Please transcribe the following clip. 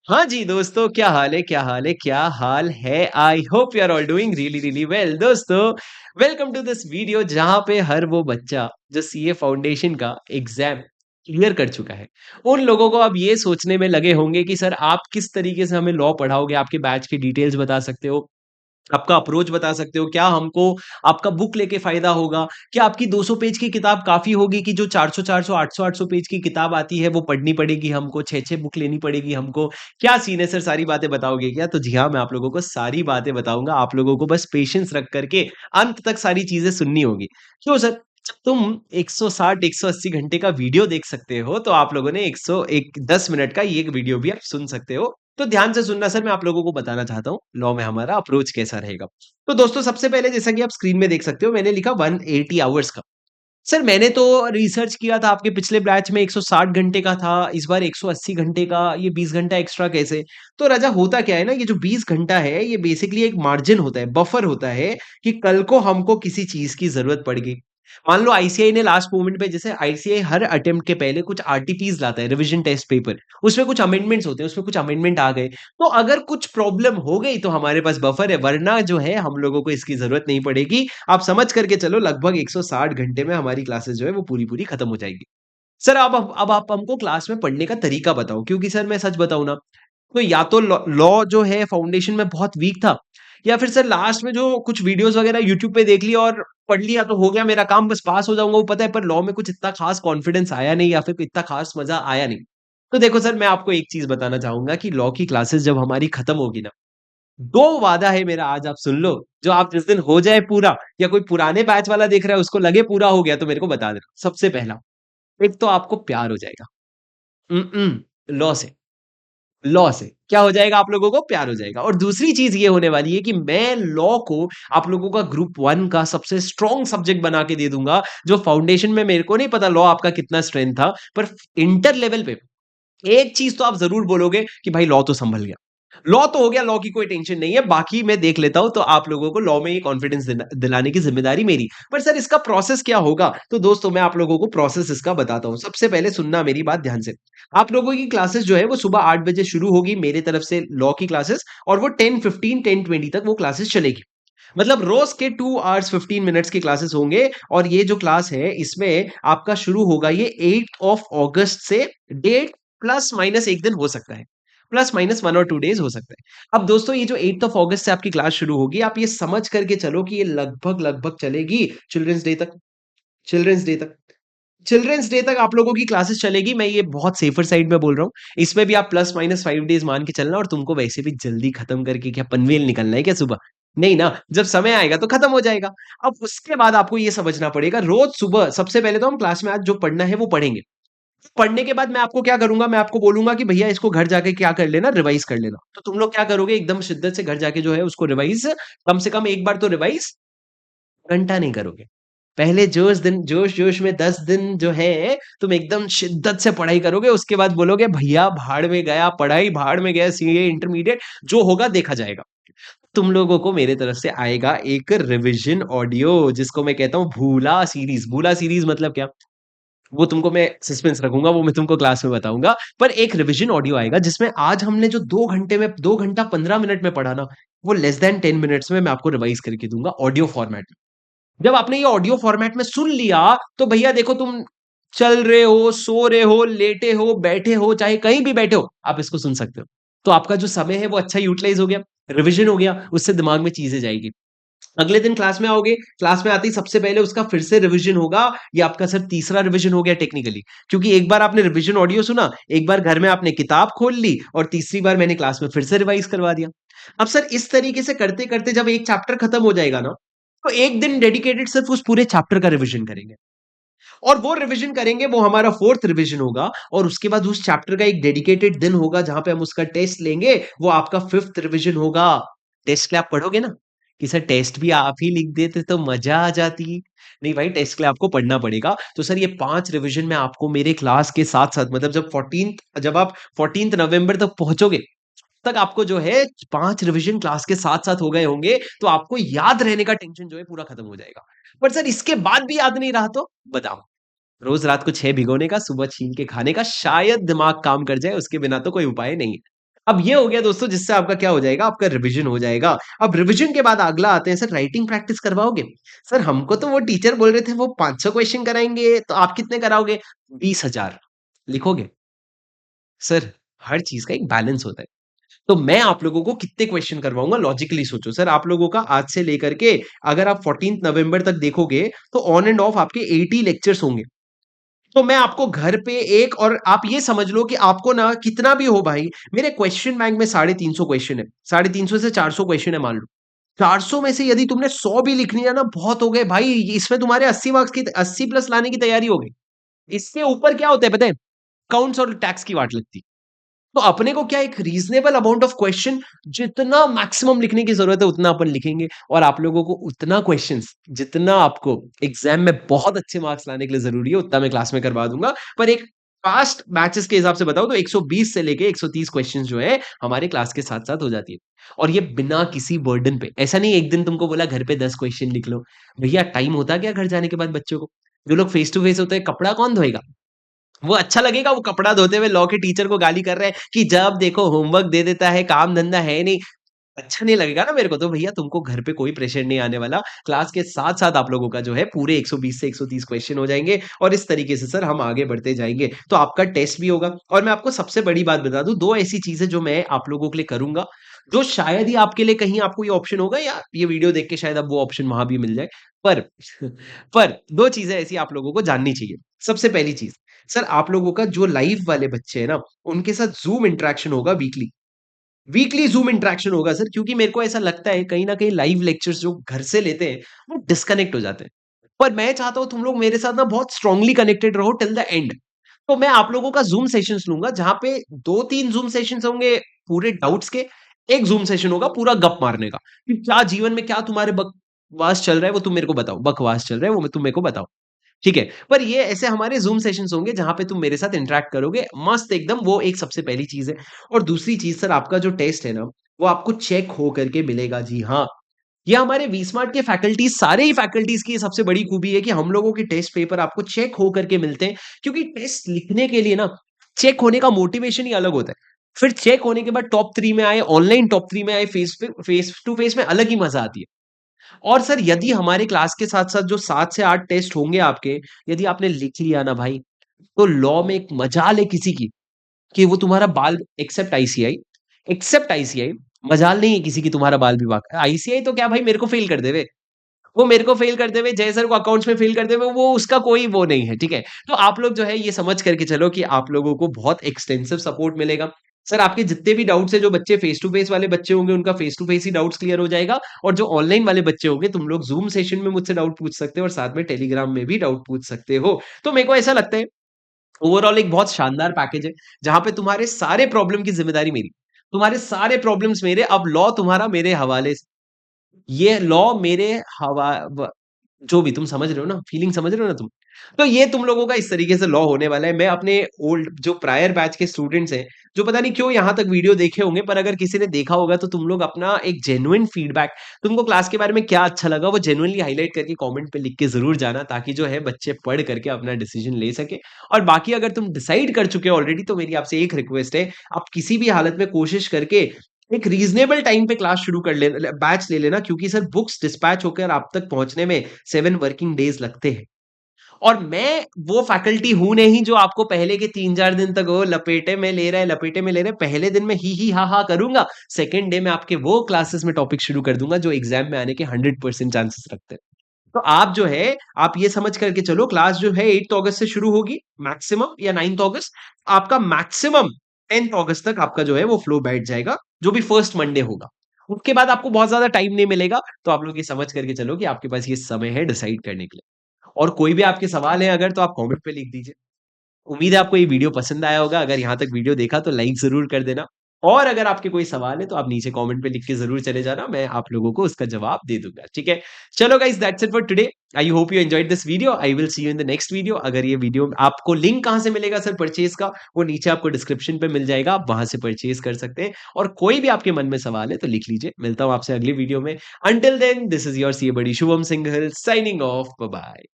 हाँ जी दोस्तों, क्या हाल है क्या हाल है क्या हाल है। I hope you are all doing really really well. दोस्तों, वेलकम टू दिस वीडियो जहां पे हर वो बच्चा जो सीए फाउंडेशन का एग्जाम क्लियर कर चुका है, उन लोगों को अब ये सोचने में लगे होंगे कि सर आप किस तरीके से हमें लॉ पढ़ाओगे, आपके बैच की डिटेल्स बता सकते हो, आपका अप्रोच बता सकते हो, क्या हमको आपका बुक लेके फ़ायदा होगा? क्या आपकी 200 पेज की किताब काफ़ी होगी कि जो 400-400, 800-800 पेज की किताब आती है वो पढ़नी पड़ेगी हमको, 6-6 बुक लेनी पड़ेगी हमको? क्या सीन है सर, सारी बातें बताओगे क्या? तो जी हाँ, मैं आप लोगों को सारी बातें बताऊँगा, आप लोगों को बस पेशेंस रख कर के अंत तक सारी चीज़ें सुननी होगी। क्यों सर? जब तुम 160, 180 घंटे का वीडियो देख सकते हो, तो आप लोगों ने 101 10 मिनट का ये एक वीडियो भी आप सुन सकते हो। तो ध्यान से सुनना सर, मैं आप लोगों को बताना चाहता हूँ लॉ में हमारा अप्रोच कैसा रहेगा। तो दोस्तों, सबसे पहले जैसा कि आप स्क्रीन में देख सकते हो, मैंने लिखा 180 आवर्स का। सर मैंने तो रिसर्च किया था, आपके पिछले बैच में 160 घंटे का था, इस बार 180 घंटे का, ये 20 घंटा एक्स्ट्रा कैसे? तो राजा होता क्या है ना, ये जो 20 घंटा है ये बेसिकली एक मार्जिन होता है, बफर होता है कि कल को हमको किसी चीज़ की ज़रूरत पड़ गई। मान लो आईसीआई ने लास्ट मोमेंट पे, जैसे आईसीआई हर अटेम्प्ट के पहले कुछ आरटीपीस लाता है, रिविजन टेस्ट पेपर, उसमें कुछ अमेंडमेंट्स होते हैं, उसमें कुछ अमेंडमेंट आ गए, तो अगर कुछ प्रॉब्लम हो गई तो हमारे पास बफर है, वरना जो है हम लोगों को इसकी ज़रूरत नहीं पड़ेगी। आप समझ करके चलो, लगभग 160 घंटे में हमारी क्लासेस जो है वो पूरी-पूरी खत्म हो जाएगी। सर अब आप हमको क्लास में पढ़ने का तरीका बताओ, क्योंकि सर मैं सच बताऊँ ना, तो या तो लॉ लॉ जो है फाउंडेशन में बहुत वीक था, या फिर सर लास्ट में जो कुछ वीडियोज़ वगैरह यूट्यूब पे देख लिया और पढ़ लिया तो हो गया मेरा काम, बस पास हो जाऊँगा वो पता है, पर लॉ में कुछ इतना खास कॉन्फिडेंस आया नहीं या फिर इतना खास मज़ा आया नहीं। तो देखो सर, मैं आपको एक चीज़ बताना चाहूँगा कि लॉ की क्लासेस जब हमारी खत्म होगी ना, 2 वादा है मेरा, आज आप सुन लो, जो आप जिस दिन हो जाए पूरा, या कोई पुराने बैच वाला देख रहा है उसको लगे पूरा हो गया तो मेरे को बता देना। सबसे पहला, एक तो आपको प्यार हो जाएगा। लॉ से। लॉ से क्या हो जाएगा, आप लोगों को प्यार हो जाएगा। और दूसरी चीज़ ये होने वाली है कि मैं लॉ को आप लोगों का ग्रुप 1 का सबसे स्ट्रॉन्ग सब्जेक्ट बना के दे दूँगा, जो फाउंडेशन में मेरे को नहीं पता लॉ आपका कितना स्ट्रेंथ था, पर इंटर लेवल पे एक चीज़ तो आप ज़रूर बोलोगे कि भाई लॉ तो सँभल गया। लॉ तो हो गया, लॉ की कोई टेंशन नहीं है, बाकी मैं देख लेता हूँ, तो आप लोगों को लॉ में ये कॉन्फिडेंस दिलाने की ज़िम्मेदारी मेरी। पर सर इसका प्रोसेस क्या होगा? तो दोस्तों, मैं आप लोगों को प्रोसेस इसका बताता हूँ। सबसे पहले सुनना मेरी बात ध्यान से। आप लोगों की क्लासेस जो है वो सुबह 8 बजे शुरू होगी मेरी तरफ से लॉ की क्लासेस, और वो 10:15 10:20 तक वो क्लासेस चलेगी। मतलब रोज़ के 2 आवर्स 15 मिनट्स की क्लासेस होंगे, और ये जो क्लास है इसमें आपका शुरू होगा ये 8 ऑफ अगस्त से। डेट प्लस माइनस 1 दिन हो सकता है। प्लस माइनस 1 और 2 डेज़ हो सकता है। अब दोस्तों, ये जो 8th ऑफ अगस्त से आपकी क्लास शुरू होगी, आप ये समझ करके चलो कि ये लगभग-लगभग चलेगी चिल्ड्रंस डे तक। चिल्ड्रंस डे तक। चिल्ड्रंस डे तक आप लोगों की क्लासेस चलेगी, मैं ये बहुत सेफर साइड में बोल रहा हूँ। इसमें भी आप प्लस माइनस 5 डेज़ मान के चलना, और तुमको वैसे भी जल्दी खत्म करके क्या पनवेल निकलना है क्या सुबह? नहीं ना, जब समय आएगा तो खत्म हो जाएगा। अब उसके बाद आपको ये समझना पड़ेगा, रोज़ सुबह सबसे पहले तो हम क्लास में आज जो पढ़ना है वो पढ़ेंगे। पढ़ने के बाद मैं आपको क्या करूँगा, मैं आपको बोलूँगा कि भैया इसको घर जाके क्या कर लेना, रिवाइज़ कर लेना। तो तुम लोग क्या करोगे, एकदम शिद्दत से घर जाके जो है उसको रिवाइज़, कम से कम एक बार तो रिवाइज़ घंटा नहीं करोगे। पहले जोश-जोश में 10 दिन जो है तुम एकदम शिद्दत से पढ़ाई करोगे, उसके बाद बोलोगे भैया भाड़ में गया पढ़ाई, भाड़ में गया सीए इंटरमीडिएट, जो होगा देखा जाएगा। तुम लोगों को मेरे तरफ से आएगा एक रिविज़न ऑडियो, जिसको मैं कहता हूँ भूला सीरीज़। भूला सीरीज़ मतलब क्या? वो तुमको मैं सस्पेंस रखूँगा, वो मैं तुमको क्लास में बताऊँगा। पर एक रिविज़न ऑडियो आएगा जिसमें आज हमने जो 2 घंटे में 2 घंटा 15 मिनट में पढ़ा ना, वो लेस दैन 10 मिनट्स में मैं आपको रिवाइज़ करके दूँगा ऑडियो फॉर्मेट में। जब आपने ये ऑडियो फॉर्मेट में सुन लिया, तो भैया देखो, तुम चल रहे हो, सो रहे हो, लेटे हो, बैठे हो, चाहे कहीं भी बैठे हो, आप इसको सुन सकते हो। तो आपका जो समय है वो अच्छा यूटिलाइज़ हो गया, रिविज़न हो गया, उससे दिमाग में चीज़ें जाएगी। अगले दिन क्लास में आओगे, क्लास में आते ही सबसे पहले उसका फिर से रिविज़न होगा, ये आपका सर तीसरा रिविज़न हो गया टेक्निकली। क्योंकि एक बार आपने रिविज़न ऑडियो सुना, एक बार घर में आपने किताब खोल ली, और तीसरी बार मैंने क्लास में फिर से रिवाइज़ करवा दिया। अब सर इस तरीके से करते-करते जब एक चैप्टर खत्म हो जाएगा ना, तो 1 दिन डेडिकेटेड सिर्फ़ उस पूरे चैप्टर का रिविज़न करेंगे। और वो रिविज़न करेंगे, वो हमारा 4th रिविज़न होगा, और उसके बाद उस चैप्टर का एक डेडिकेटेड दिन होगा जहाँ पे हम उसका टेस्ट लेंगे, वो आपका 5th रिविज़न होगा। टेस्ट के लिए आप पढ़ोगे ना, कि सर टेस्ट भी आप ही लिख देते तो मज़ा आ जाती। नहीं भाई, टेस्ट के लिए आपको पढ़ना पड़ेगा। तो सर ये 5 रिविज़न मैं आपको मेरे क्लास के साथ-साथ, मतलब जब आप 14th नवंबर तक पहुँचोगे, तक आपको जो है 5 रिविज़न क्लास के साथ-साथ हो गए होंगे, तो आपको याद रहने का टेंशन जो है पूरा खत्म हो जाएगा। पर सर इसके बाद भी याद नहीं रहा तो बादाम। रोज़ रात को 6 भिगोने का, सुबह छीन के खाने का, शायद दिमाग काम कर जाए, उसके बिना तो कोई उपाय नहीं है। अब ये हो गया दोस्तों जिससे आपका क्या हो जाएगा, आपका रिविजन हो जाएगा। अब रिविजन के बाद अगला आते हैं सर राइटिंग प्रैक्टिस करवाओगे? सर हमको तो वो टीचर बोल रहे थे वो 500 क्वेश्चन कराएँगे, तो आप कितने कराओगे? 20,000 लिखोगे? सर हर चीज़ का एक बैलेंस होता है। तो मैं आप लोगों को कितने क्वेश्चन करवाऊँगा लॉजिकली सोचो। सर आप लोगों का आज से लेकर के अगर आप 14th नवंबर तक देखोगे तो ऑन एंड ऑफ आपके 80 लेक्चर्स होंगे। तो मैं आपको घर पे एक और आप ये समझ लो कि आपको ना कितना भी हो भाई, मेरे क्वेश्चन बैंक में 350 क्वेश्चन है। 350 से 400 क्वेश्चन है मान लो। 400 में से यदि तुमने 100 भी लिख लिया ना बहुत हो गए भाई, इसमें तुम्हारे 80 मार्क्स की 80 प्लस लाने की तैयारी हो गई। इसके ऊपर क्या होता है पता है? अकाउंट्स और टैक्स की वाट लगती है। तो अपने को क्या एक रीजनेबल अमाउंट ऑफ क्वेश्चन जितना मैक्सिमम लिखने की जरूरत है उतना अपन लिखेंगे और आप लोगों को उतना क्वेश्चंस जितना आपको एग्जाम में बहुत अच्छे मार्क्स लाने के लिए जरूरी है उतना मैं क्लास में करवा दूंगा। पर एक पास्ट बैचेस के हिसाब से बताओ तो 120 से लेके 130 क्वेश्चंस जो है हमारे क्लास के साथ साथ हो जाती है और ये बिना किसी बर्डन पे। ऐसा नहीं एक दिन तुमको बोला घर पे 10 क्वेश्चन लिख लो। भैया टाइम होता क्या घर जाने के बाद बच्चों को? जो लोग फेस टू फेस होते हैं कपड़ा कौन धोएगा? वो अच्छा लगेगा वो कपड़ा धोते हुए लॉ के टीचर को गाली कर रहे हैं कि जब देखो होमवर्क दे देता है, काम-धंधा है नहीं। अच्छा नहीं लगेगा ना मेरे को। तो भैया तुमको घर पे कोई प्रेशर नहीं आने वाला। क्लास के साथ-साथ आप लोगों का जो है पूरे 120 से 130 क्वेश्चन हो जाएँगे और इस तरीके से सर हम आगे बढ़ते जाएँगे। तो आपका टेस्ट भी होगा और मैं आपको सबसे बड़ी बात बता दूँ, 2 ऐसी चीज़ें जो मैं आप लोगों के लिए करूँगा, जो शायद ही आपके लिए कहीं आपको ये ऑप्शन होगा या ये वीडियो देख के शायद अब वो ऑप्शन वहाँ भी मिल जाए। पर पर 2 चीज़ें ऐसी आप लोगों को जाननी चाहिए। सबसे पहली चीज़, सर आप लोगों का जो लाइव वाले बच्चे हैं ना, उनके साथ ज़ूम इंटरैक्शन होगा वीकली। वीकली ज़ूम इंटरैक्शन होगा सर क्योंकि मेरे को ऐसा लगता है कहीं न कहीं लाइव लेक्चर्स जो घर से लेते हैं, वो डिस्कनेक्ट हो जाते हैं। पर मैं चाहता हूँ तुम लोग मेरे साथ ना बहुत स्ट्रांगली कनेक्टेड रहो टिल द एंड। तो मैं आप लोगों का ज़ूम सेशंस लूँगा जहाँ पे 2-3 ज़ूम सेशंस होंगे पूरे डाउट्स के, 1 ज़ूम सेशन होगा पूरा गप मारने का, कि क्या जीवन में क्या तुम्हारे बकवास चल रहा है वो तुम मेरे को बताओ, बकवास चल रहा है वो तुम मेरे को बताओ। ठीक है? पर ये ऐसे हमारे ज़ूम सेशंस होंगे जहाँ पे तुम मेरे साथ इंटरैक्ट करोगे, मस्त एकदम वो एक सबसे पहली चीज़ है। और दूसरी चीज़ सर आपका जो टेस्ट है ना, वो आपको चेक हो करके मिलेगा जी हाँ। ये हमारे वी स्मार्ट के फैकल्टीज़ सारे ही फैकल्टीज़ की ये सबसे बड़ी खूबी है कि हम लोगों के टेस्ट पेपर आपको चेक हो करके मिलते हैं। क्योंकि टेस्ट लिखने के लिए ना, चेक होने का मोटिवेशन ही अलग होता है। फिर चेक होने के बाद टॉप 3 में आए, ऑनलाइन टॉप 3 में आए, फेस टू फेस में अलग ही मज़ा आती है। और सर यदि हमारे क्लास के साथ-साथ जो 7 से 8 टेस्ट होंगे आपके, यदि आपने लिख लिया ना भाई, तो लॉ में एक मजाल है किसी की कि वो तुम्हारा बाल एक्सेप्ट आईसीआई, मजाल नहीं है किसी की तुम्हारा बाल विभाग। आईसीआई तो क्या भाई मेरे को फेल कर देवे। वो मेरे को फेल कर देवे, जय सर को अकाउंट्स में फेल कर देवे, वो उसका कोई वो नहीं है, ठीक है? तो आप लोग जो है ये समझ करके चलो कि आप लोगों को बहुत एक्सटेंसिव सपोर्ट मिलेगा। सर आपके जितने भी डाउट्स हैं, जो बच्चे फेस टू फेस वाले बच्चे होंगे, उनका फेस टू फेस ही डाउट्स क्लियर हो जाएगा और जो ऑनलाइन वाले बच्चे होंगे, तुम लोग ज़ूम सेशन में मुझसे डाउट पूछ सकते हो और साथ में टेलीग्राम में भी डाउट पूछ सकते हो। तो मेरे को ऐसा लगता है ओवरऑल एक बहुत शानदार पैकेज है, जहाँ पे तुम्हारे सारे प्रॉब्लम की ज़िम्मेदारी मेरी। तुम्हारे सारे प्रॉब्लम्स मेरे, अब लॉ तुम्हारा मेरे हवाले से। ये लॉ मेरे हवा व जो भी तुम समझ रहे हो ना, फीलिंग समझ रहे हो ना तुम? तो ये तुम लोगों का इस तरीके से लॉ होने वाला है। मैं अपने ओल्ड जो प्रायर बैच के स्टूडेंट्स हैं, जो पता नहीं क्यों यहाँ तक वीडियो देखे होंगे, पर अगर किसी ने देखा होगा तो तुम लोग अपना एक जेन्युइन फीडबैक, तुमको क्लास के बारे में क्या अच्छा लगा, वो जेन्युइनली हाइलाइट करके कमेंट पे लिख के ज़रूर जाना ताकि जो है बच्चे पढ़ करके अपना डिसीजन ले सकें। और बाकी अगर तुम डिसाइड कर चुके हो ऑलरेडी तो मेरी आपसे एक रिक्वेस्ट है, आप किसी भी हालत में कोशिश करके एक रीज़नेबल टाइम पे क्लास शुरू कर ले बैच ले लेना क्योंकि सर बुक्स डिस्पैच होकर आप तक पहुँचने में 7 वर्किंग डेज़ लगते हैं। और मैं वो फैकल्टी हूँ नहीं जो आपको पहले के 3-4 दिन तक वो लपेटे में ले रहा है, लपेटे में ले रहा है। पहले दिन में ही, हा करूँगा, सेकंड डे में आपके वो क्लासेस में टॉपिक शुरू कर दूँगा जो एग्ज़ाम में आने के 100% चांसेस रखते हैं। तो आप जो है, आप ये समझ करके चलो क्लास जो है 8th अगस्त से शुरू होगी मैक्सिमम या 9th अगस्त। आपका मैक्सिमम 10th अगस्त तक आपका जो है वो फ्लो बैठ जाएगा, जो भी फर्स्ट मंडे होगा। उसके बाद आपको बहुत ज़्यादा टाइम नहीं मिलेगा, तो आप लोग ये समझ करके चलो कि आपके पास ये समय है डिसाइड करने के लिए। और कोई भी आपके सवाल है अगर तो आप कमेंट पे लिख दीजिए। उम्मीद है आपको ये वीडियो पसंद आया होगा। अगर यहाँ तक वीडियो देखा तो लाइक ज़रूर कर देना। और अगर आपके कोई सवाल है तो आप नीचे कमेंट पे लिख के ज़रूर चले जाना। मैं आप लोगों को उसका जवाब दे दूँगा, ठीक है? चलो guys that's it for today. I hope you enjoyed this video. I will see you in the next video. अगर ये वीडियो आपको लिंक कहाँ से मिलेगा सर परचेज़ का, वो नीचे आपको डिस्क्रिप्शन पे मिल जाएगा। आप वहाँ से परचेज़ कर सकते हैं। और कोई भी आपके मन में सवाल है तो लिख लीजिए। मिलता हूँ आपसे अगली वीडियो में। Until then this is your CA buddy Shubham Singhal signing off. Bye bye.